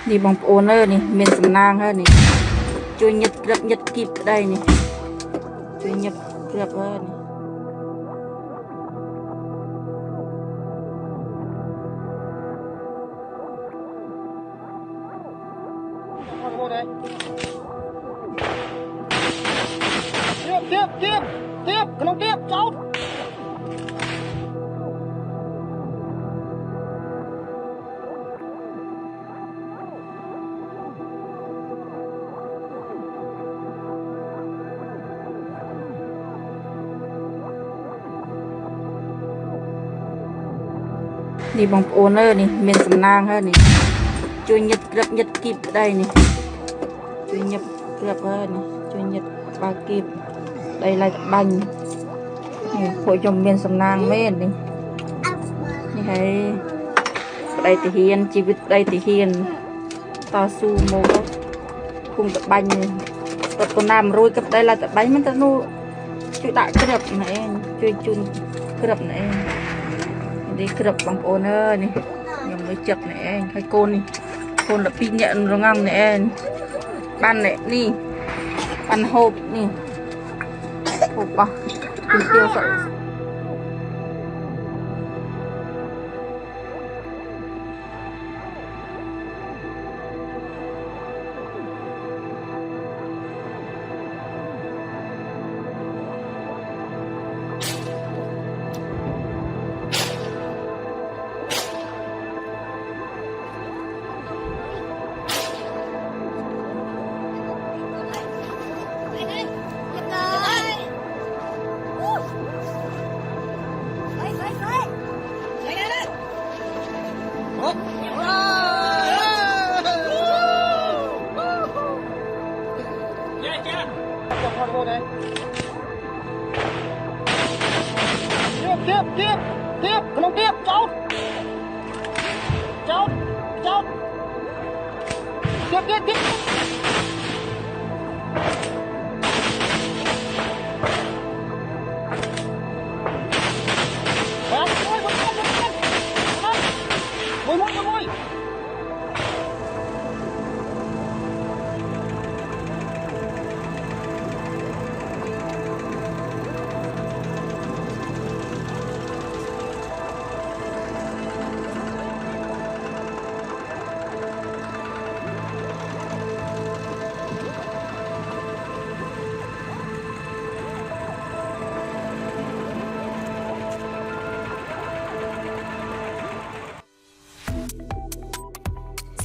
นี่บองโอนเนอร์นี่เมนสำนางเฮ้นี่ช่วยยัดรับยัดกิบได้นี่ช่วยยัดรับเฮ้นี่tiếp không tiếp cháu นี่บองโอนเนอร์นี่เมนสำนางเฮ้นี่ช่วยยัดรับยัดกิบได้นี่ช่วยยัดรับเฮ้นี่ช่วยยัดปลากิบได้ลายบังนี่พวกจมเมนสำนางเมนนี่นี่ให้ได้ติเฮียนชีวิตได้ติเฮียนต่อสู้โมก็คุมตะบังตัดตัวน้ำรุยกับได้ลายตะบังมันจะนู่ช่วยได้กระดับไหนช่วยจุนกระดับไหนđi kẹp bằng ôn ơi này nhầm mới chập này hay côn là pin nhận rồi ngang này ban này đi ban hộp nè hộp à tiêu sợi tiếp không tiếp cháu tiếp môi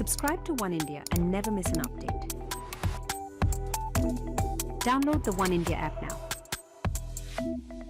Subscribe to One India and never miss an update. Download the One India app now.